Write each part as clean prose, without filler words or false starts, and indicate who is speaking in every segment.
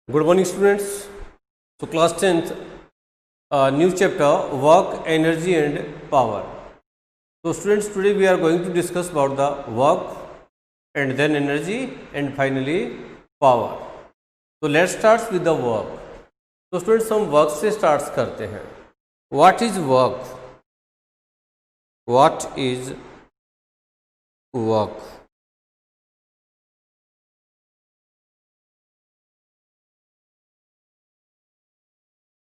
Speaker 1: Good morning, students. So, class 10th, new chapter work, energy, and power. So, students, today we are going to discuss about the work and then energy and finally power. So, let's start with the work. So, students, हम work से start करते हैं. What is work? What is work?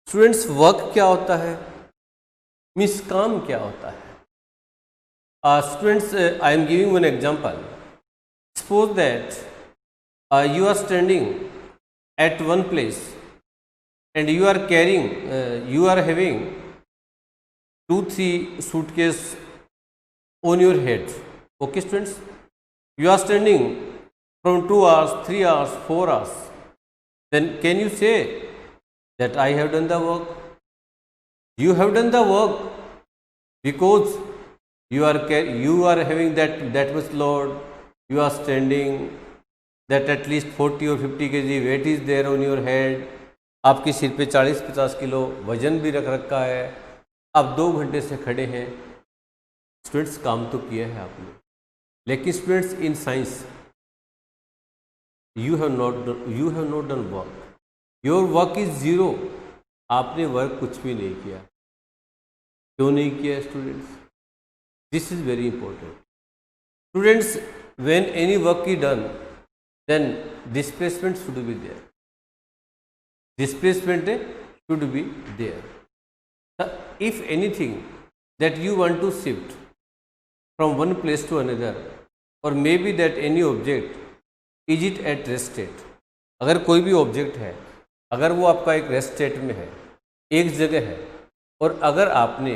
Speaker 1: Students, work क्या होता है? Means काम क्या होता है? Students, I am giving one example. Suppose that you are standing at one place and you are carrying, you are having 2-3 suitcase on your head. Okay, students? You are standing from 2 hours, 3 hours, 4 hours. Then can you say that I have done the work? You have done the work because you are having that much load. You are standing, that at least 40 or 50 kg weight is there on your head. आपके सिर पे 40-50 kilo वजन भी रख रखा है. आप 2 घंटे से खड़े हैं. स्टूडेंट्स, काम तो किया है आपने, लेकिन students in science you have not done work. Your work is zero. आपने वर्क कुछ भी नहीं किया. क्यों नहीं किया students? This is very important. Students, when any work is done, then displacement should be there. Displacement should be there. If anything that you want to shift from one place to another, or maybe that any object, is it at rest state? अगर कोई भी object है, अगर वो आपका एक rest state में है, एक जगह है, और अगर आपने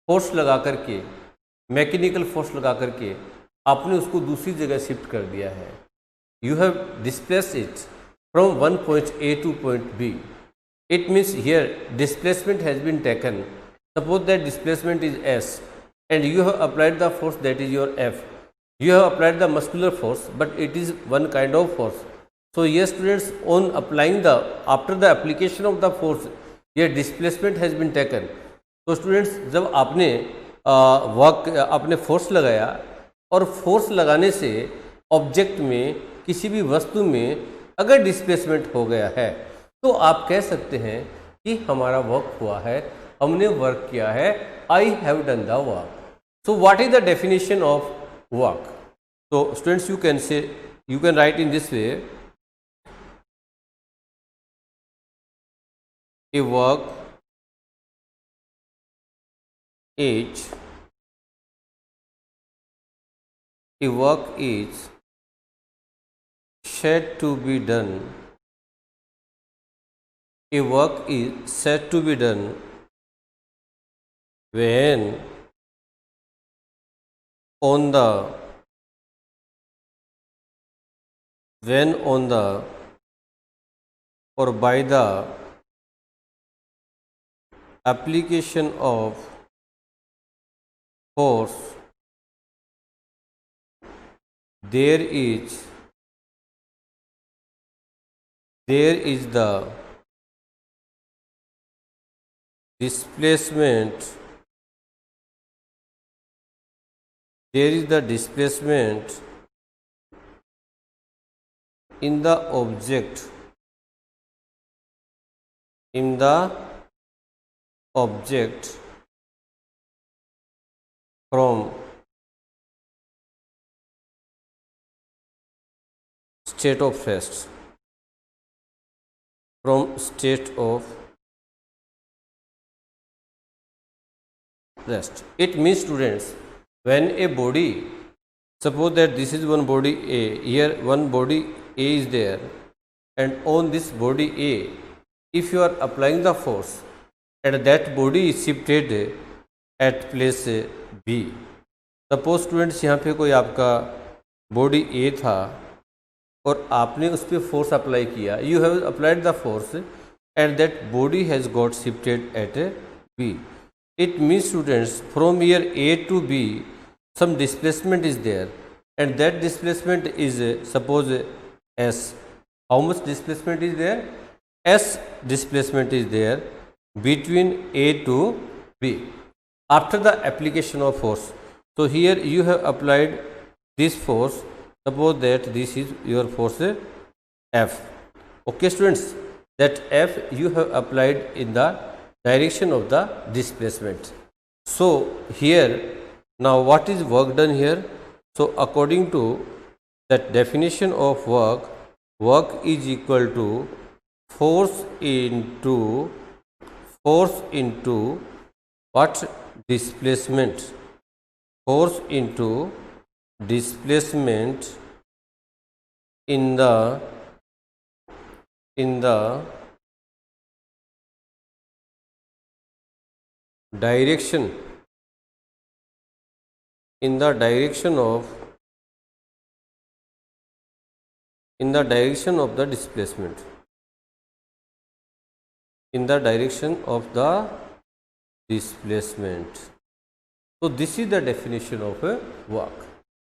Speaker 1: फोर्स लगा करके, मैकेनिकल फोर्स लगा करके आपने उसको दूसरी जगह शिफ्ट कर दिया है, you have displace it from one point A to point B. It means here displacement has been taken. Suppose that displacement is S and you have applied the force that is your F. You have applied the muscular force, but it is one kind of force. So yes, students, on applying after the application of the force, here displacement has been taken. तो students, जब आपने आपने force लगाया और force लगाने से object में, किसी भी वस्तु में अगर डिस्प्लेसमेंट हो गया है, तो आप कह सकते हैं कि हमारा वर्क हुआ है, हमने वर्क किया है. I have done the work. So what is the definition of work? So students, you can write in this way: a work is said to be done. A work is said to be done when on the or by the application of force, there is the displacement. There is the displacement in the object, from state of rest. It means, students, when a body, suppose that this is one body A, here one body A is there, and on this body A, if you are applying the force and that body is shifted at place B. Suppose students, यहाँ पे कोई आपका body A था और आपने उस पर force apply किया, you have applied the force and that body has got shifted at B. It means, students, from here A to B, some displacement is there, and that displacement is suppose S. How much displacement is there? S displacement is there between A to B after the application of force. So here you have applied this force. Suppose that this is your force F. Okay students, that F you have applied in the direction of the displacement. So here now what is work done here? So according to that definition of work, work is equal to force into what? Displacement. Force into displacement in the direction of the displacement, So this is the definition of a work.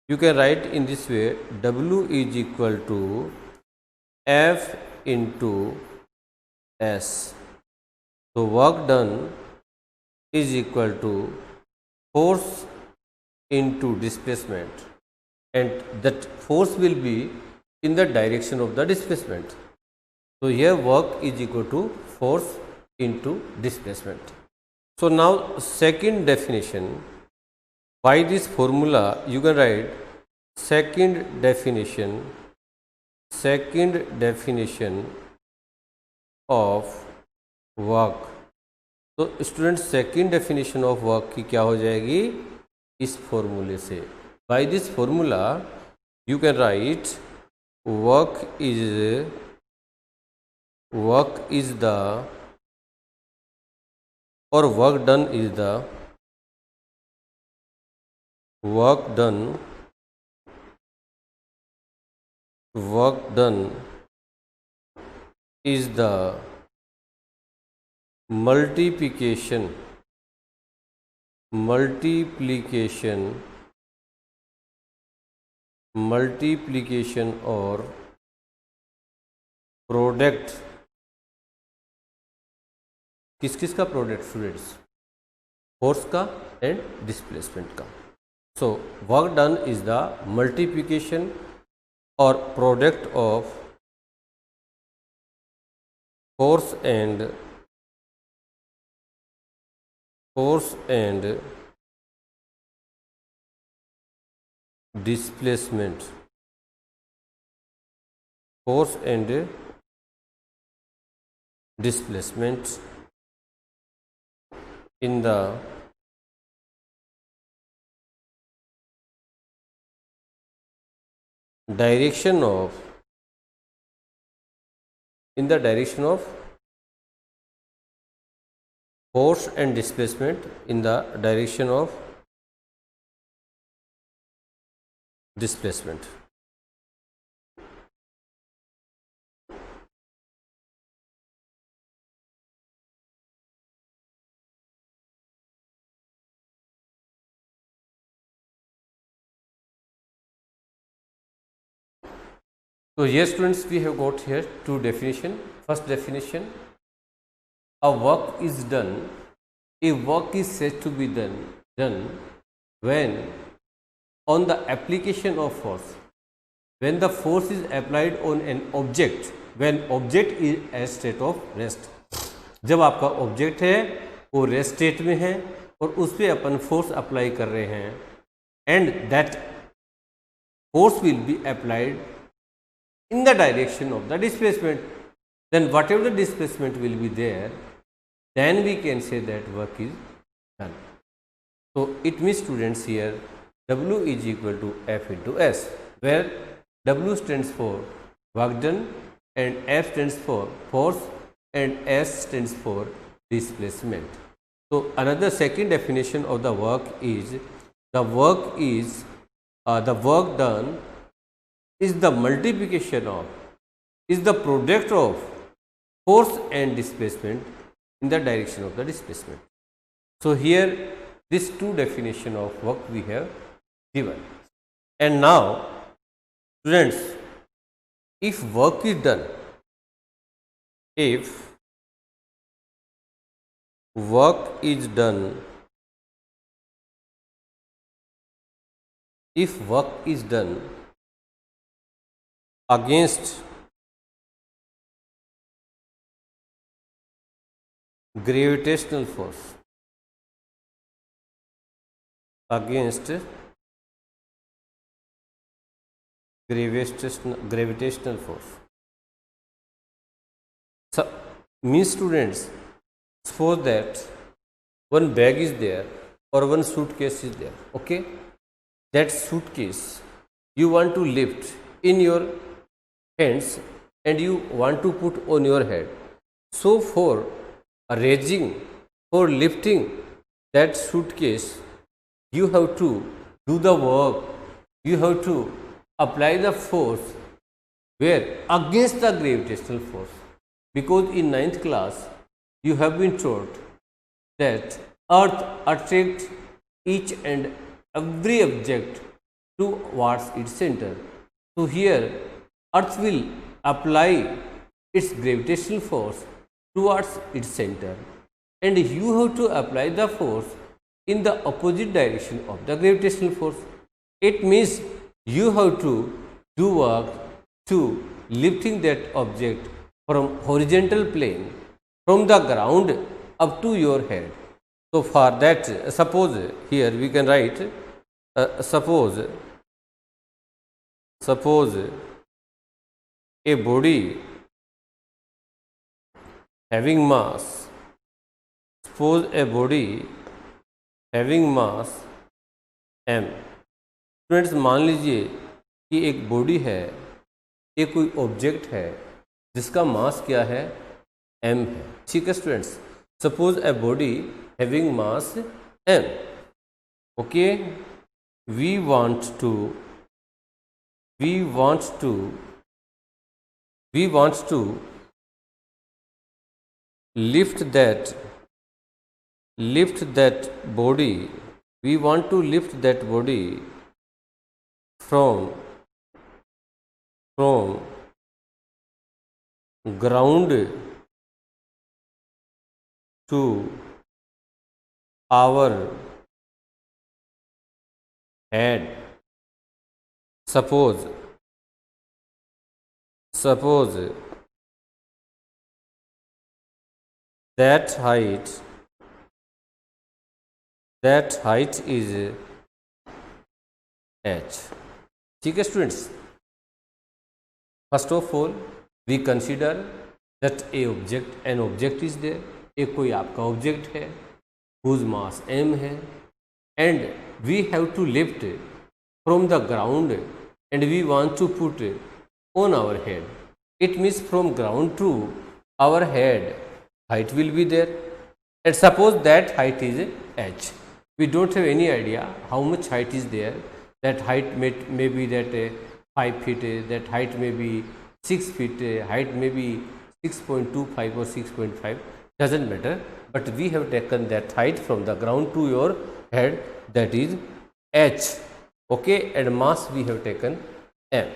Speaker 1: You can write in this way: W is equal to F into S. So work done is equal to force into displacement, and that force will be in the direction of the displacement. So here work is equal to force into displacement. So now second definition, by this formula you can write second definition of work. तो student second definition of work की क्या हो जाएगी? इस फॉर्मूले से. By this formula you can write work is the और work done is the work done is the multiplication or product. किस का प्रोडक्ट स्टूडेंट्स? फोर्स का एंड डिस्प्लेसमेंट का. So work done is the multiplication or product of force and displacement. Force and displacement in the direction of force and displacement in the direction of displacement. So yes students, we have got here two definition. First definition, a work is done, a work is said to be done when on the application of force, when the force is applied on an object, when object is at state of rest. जब आपका object है वो rest state में है और उस पर अपन force apply कर रहे हैं, and that force will be applied in the direction of the displacement, then whatever the displacement will be there, then we can say that work is done. So it means students here W is equal to F into S, where W stands for work done and F stands for force and S stands for displacement. So another second definition of the work is the work done is the multiplication of, is the product of force and displacement in the direction of the displacement. So here these two definition of work we have given. And now students, if work is done if work is done, if work is done against gravitational force, against gravitational force. So, means students, suppose that one bag is there or one suitcase is there. Okay, that suitcase you want to lift in your hands and you want to put on your head. So, for raising, for lifting that suitcase, you have to do the work, you have to apply the force where against the gravitational force, because in ninth class you have been taught that earth attracts each and every object towards its center. So here earth will apply its gravitational force towards its center, and you have to apply the force in the opposite direction of the gravitational force. It means you have to do work to lifting that object from horizontal plane, from the ground up to your head. So for that, suppose here we can write, suppose a body having mass, suppose a body having mass m. Students मान लीजिए कि एक body है, एक कोई object है जिसका मास क्या है, m है. ठीक है students, suppose a body having mass m. Okay, we want to lift that body, we want to lift that body from ground to our head. Suppose that height is h. ठीक है students, first of all we consider that an object is there. एक कोई आपका object है whose mass m है, and we have to lift from the ground and we want to put on our head. It means from ground to our head height will be there, and suppose that height is h. We don't have any idea how much height is there. That height may be that 5 feet, that height may be 6 feet, height may be 6.25 or 6.5, doesn't matter, but we have taken that height from the ground to your head, that is h. Okay, and mass we have taken m.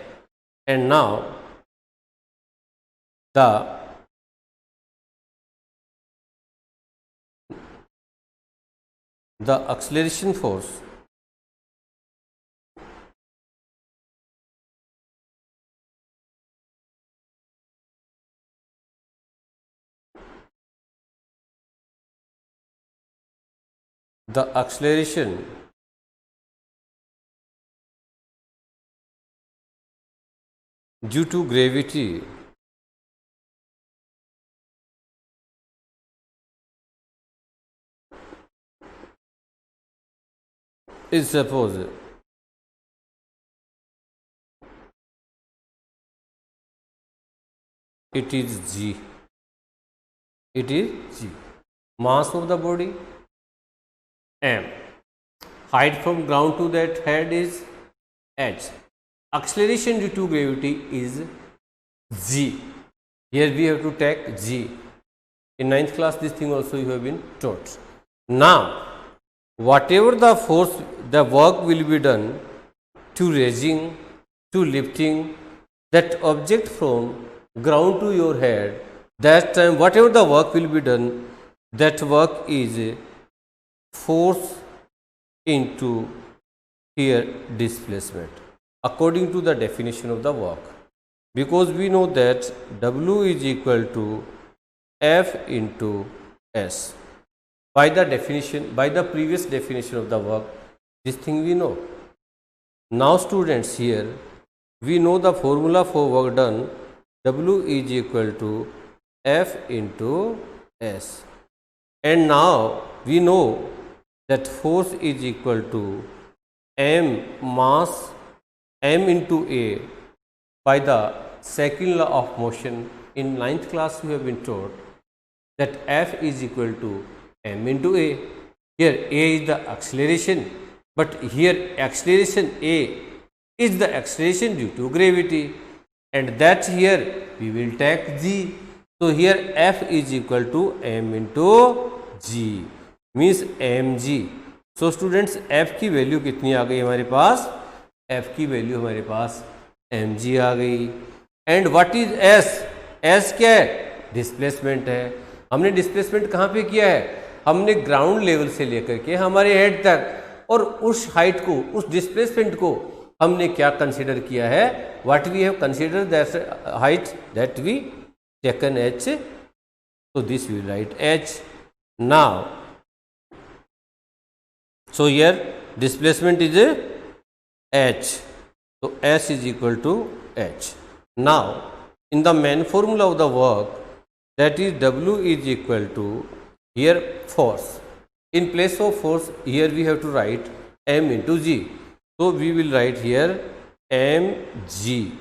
Speaker 1: And now the acceleration force due to gravity is, suppose it is g. Mass of the body m, height from ground to that head is h, acceleration due to gravity is g. Here we have to take g. In ninth class this thing also you have been taught. Now whatever the force, the work will be done to raising, to lifting that object from ground to your head, that time whatever the work will be done, that work is force into here displacement according to the definition of the work, because we know that W is equal to F into S. By the definition, by the previous definition of the work, this thing we know. Now students, here we know the formula for work done. W is equal to F into S, and now we know that force is equal to M mass M into A. By the second law of motion, in 9th class we have been taught that F is equal to M into A. Here A is the acceleration, but here acceleration A is the acceleration due to gravity, and that here we will take G. So here F is equal to M into G, means mg. So students, F की value कितनी आ गई हमारे पास? F की value हमारे पास mg आ गई. And what is S? S क्या है? Displacement है. हमने डिस्प्लेसमेंट कहाँ पे किया है? हमने ग्राउंड लेवल से लेकर के हमारे हेड तक, और उस हाइट को, उस डिस्प्लेसमेंट को हमने क्या कंसीडर किया है? What we have consider that height that we taken h. So this we write h. Now, so here displacement is h. So S is equal to h. Now, in the main formula of the work, that is W is equal to here force. In place of force, here we have to write M into G. So we will write here mg,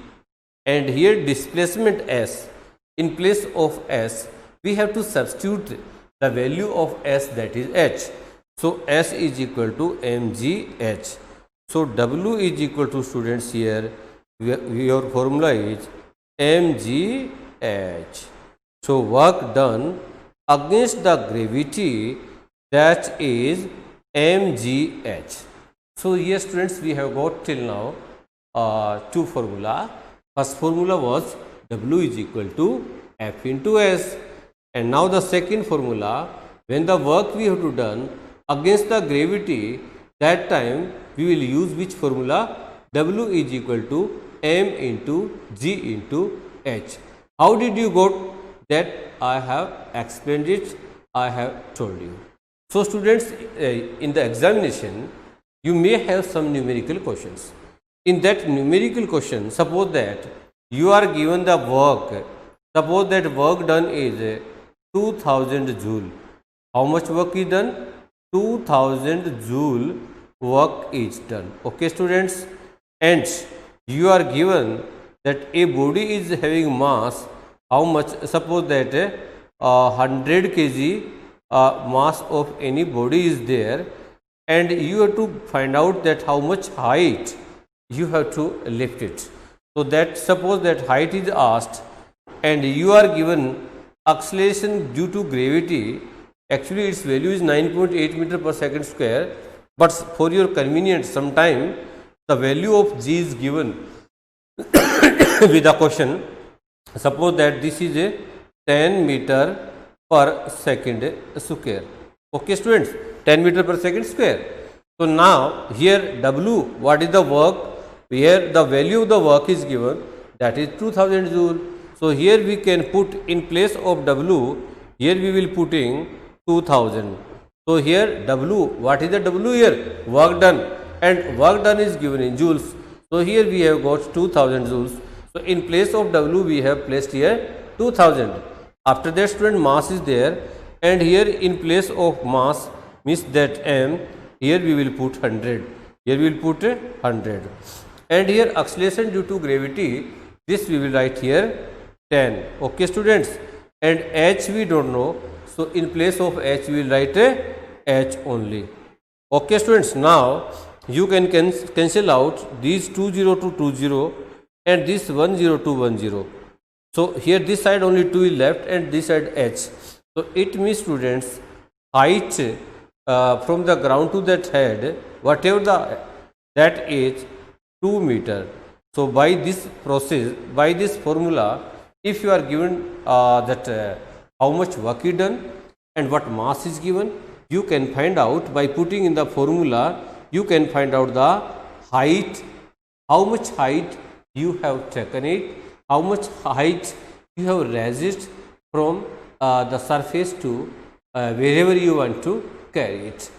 Speaker 1: and here displacement S. In place of S, we have to substitute the value of S, that is h. So S is equal to mgh. So W is equal to, students, here your formula is mgh. So work done against the gravity, that is mgh. So here students, we have got till now two formula. First formula was W is equal to F into S, and now the second formula, when the work we have to done against the gravity, that time we will use which formula? W is equal to M into G into H. How did you got that? I have explained it, I have told you. So students, in the examination, you may have some numerical questions. In that numerical question, suppose that you are given the work, suppose that work done is 2000 joule. How much work is done? 2000 joule work is done. Okay students, and you are given that a body is having mass, how much? Suppose that 100 kg mass of any body is there, and you have to find out that how much height you have to lift it. So that suppose that height is asked, and you are given acceleration due to gravity. Actually its value is 9.8 meter per second square, but for your convenience, sometime the value of G is given with the question. Suppose that this is a 10 meter per second square. Okay students, 10 meter per second square. So now here W, what is the work? Here the value of the work is given, that is 2000 joule. So here we can put in place of W, here we will putting 2000. So here W, what is the W here? Work done, and work done is given in joules. So here we have got 2000 joules. So in place of W we have placed here 2000. After that student, mass is there, and here in place of mass means that M, here we will put 100. Here we will put 100. And here acceleration due to gravity, this we will write here 10. Okay students, and H we don't know, so in place of H we will write H only. Okay students, now you can cancel out these 20 to 20 and this 10 to 10. So here this side only 2 is left, and this side H. So it means students, height from the ground to that head, whatever that is 2 meter. So by this process, by this formula, If you are given that how much work is done and what mass is given, you can find out by putting in the formula. You can find out the height, how much height you have taken it, how much height you have raised it from the surface to wherever you want to carry it.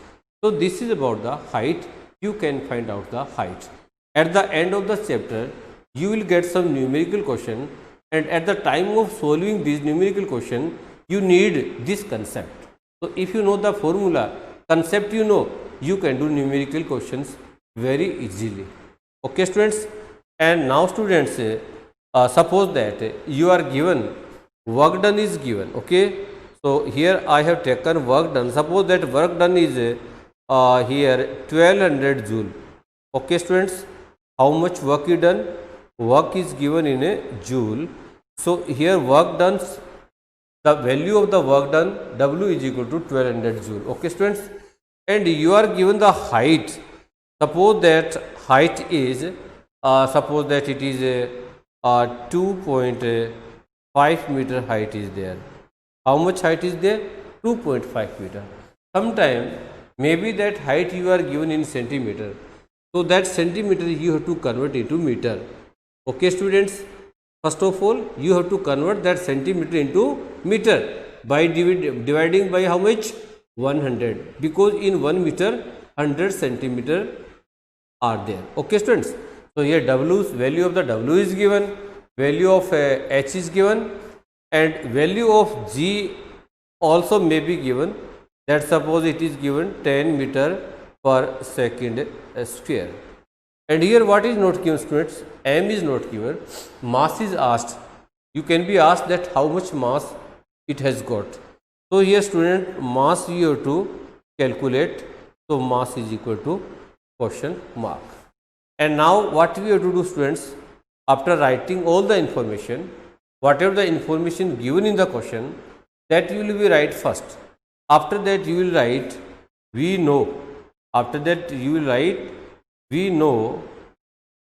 Speaker 1: So this is about the height. You can find out the height. At the end of the chapter, you will get some numerical question, and at the time of solving this numerical question, you need this concept. So if you know the formula, concept you know, you can do numerical questions very easily. Okay students, and now students, suppose that you are given work done is given. Okay, so here I have taken work done. Suppose that work done is here 1200 joule. Okay students, how much work is done? Work is given in a joule. So here work done, the value of the work done W is equal to 1200 joule. Okay students, and you are given the height. Suppose that height is suppose that it is 2.5 meter height is there. How much height is there? 2.5 meter. Sometime maybe that height you are given in centimeter. So that centimeter you have to convert into meter. Okay students, first of all you have to convert that centimeter into meter by dividing by how much? 100, because in 1 meter 100 centimeter are there. Okay students, so here W's value of the W is given, value of H is given, and value of G also may be given. That suppose it is given 10 meter per second square. And here what is not given students? M is not given. Mass is asked. You can be asked that how much mass it has got. So here student, mass you have to calculate. So mass is equal to question mark. And now what we have to do students, after writing all the information, whatever the information given in the question, that you will be write first. After that you will write we know. After that you will write we know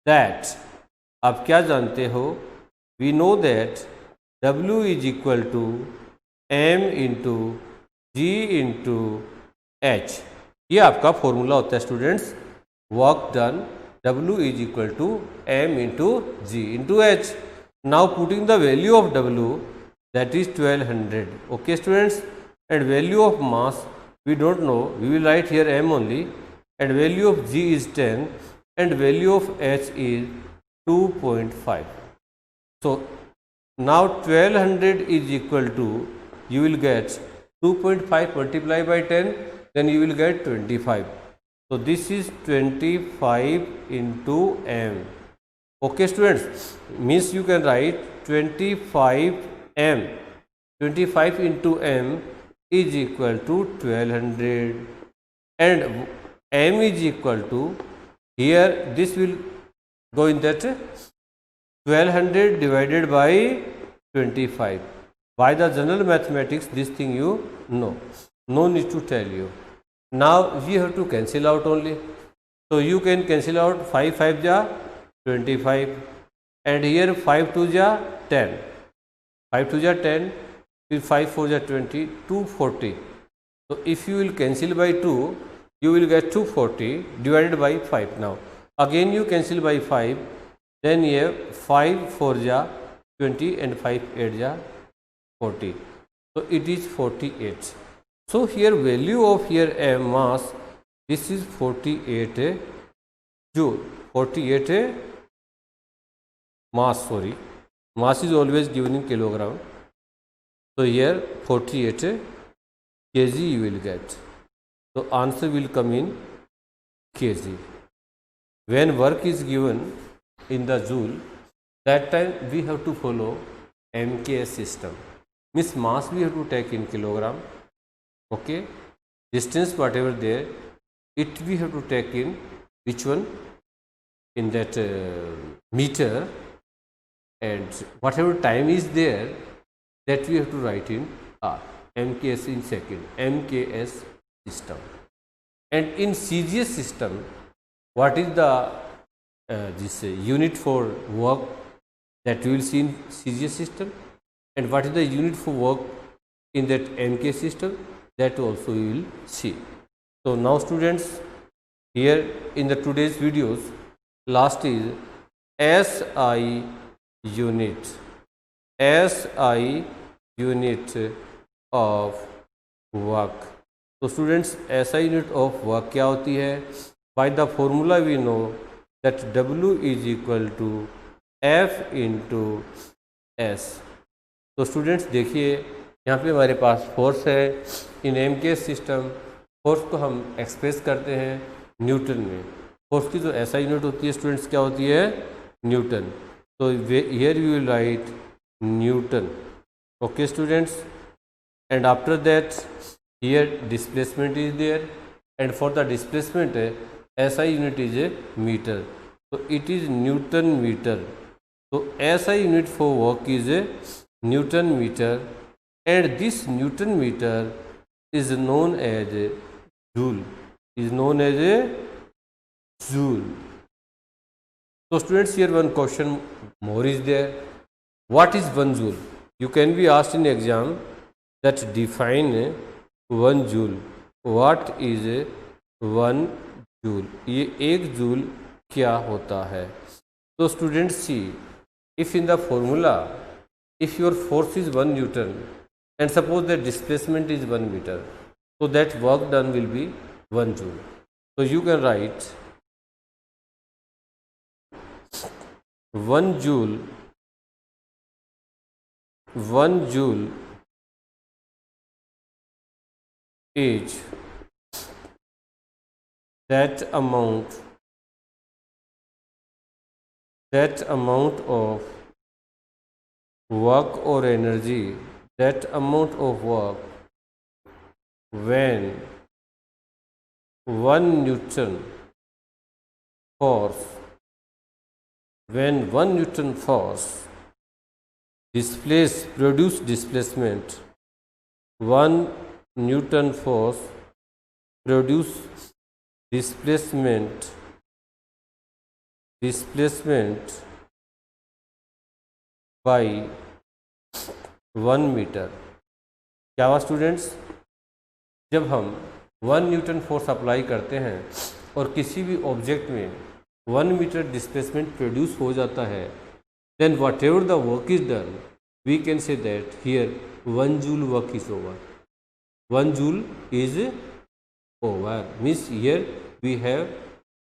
Speaker 1: that. आप क्या जानते हो? We know that W is equal to M into G into H. ये आपका formula होता है students. Work done W is equal to M into G into H. Now putting the value of W, that is 1200. Okay students, and value of mass we don't know, we will write here M only, and value of G is 10 and value of H is 2.5. So now 1200 is equal to, you will get 2.5 multiplied by 10, then you will get 25. So this is 25 into M. Okay students, means you can write 25 M. 25 into M is equal to 1200, and M is equal to, here this will go in that 1200 divided by 25. By the general mathematics, this thing you know, no need to tell you. Now we have to cancel out only. So you can cancel out 5 5 ja 25, and here 5 2 ja 10, 5 2 ja 10, 5 4 ja 20, 240. So if you will cancel by 2, you will get 240 divided by 5. Now again you cancel by 5, then here 5 4 ja 20 and 5 8 ja 40. So it is 48. So here value of here mass, this is 48 joule. 48 mass, sorry, mass is always given in kilogram. So here 48 kg you will get. So answer will come in kg. When work is given in the joule, that time we have to follow MKS system. Means mass we have to take in kilogram. Okay, distance whatever there, it we have to take in which one, in that meter, and whatever time is there, that we have to write in R. MKS in second, MKS system. And in CGS system, what is the this unit for work? that we will see in CGS system, and what is the unit for work in that MK system, that also we will see. So now students, here in the today's videos, last is SI unit, SI unit of work. तो students SI unit of work क्या होती है? By the formula we know that W is equal to F into S. तो students देखिए, यहाँ पे हमारे पास force है. इन MK सिस्टम फोर्स को हम एक्सप्रेस करते हैं न्यूटन में. फोर्स की जो SI यूनिट होती है स्टूडेंट्स क्या होती है? न्यूटन. तो here we will write newton. Okay students, and after that here displacement is there, and for the displacement SI unit is a meter, so it is Newton meter. So SI unit for work is a Newton meter, and this Newton meter is known as a joule, is known as a joule. So students, here one question more is there. What is 1 joule? You can be asked in exam that define 1 joule. What is 1 joule? ये 1 joule क्या होता है? तो students see, if in the formula, if your force is 1 Newton and suppose the displacement is 1 meter, so that work done will be 1 joule. So you can write 1 joule, 1 joule is that amount of work or energy, that amount of work when 1 Newton force, when 1 Newton force produce displacement, 1 Newton force produce displacement by 1 metre. क्या हुआ students? जब हम 1 Newton force apply करते हैं और किसी भी object में 1 मीटर डिस्प्लेसमेंट प्रोड्यूस हो जाता है, then whatever the work is done, we can say that here 1 joule work is over. 1 joule is over. Means here we have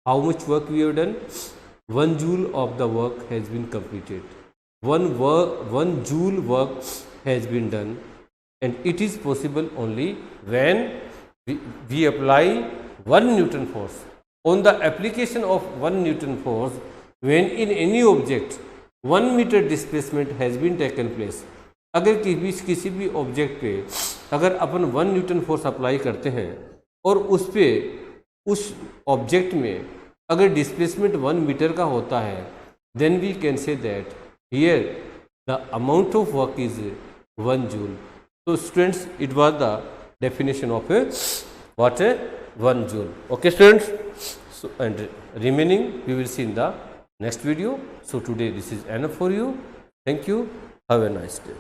Speaker 1: how much work we have done? 1 joule of the work has been completed. 1 joule work has been done, and it is possible only when we apply 1 Newton force. On the application of 1 Newton force, when in any object 1 meter displacement has been taken place. अगर किसी भी object पे अगर अपन 1 Newton force apply करते हैं और उस object में अगर डिस्प्लेसमेंट 1 मीटर का होता है, then we can say that here the amount of work is 1 joule. So students, it was the definition of what 1 joule. Okay students, so and remaining we will see in the next video. So today this is enough for you. Thank you. Have a nice day.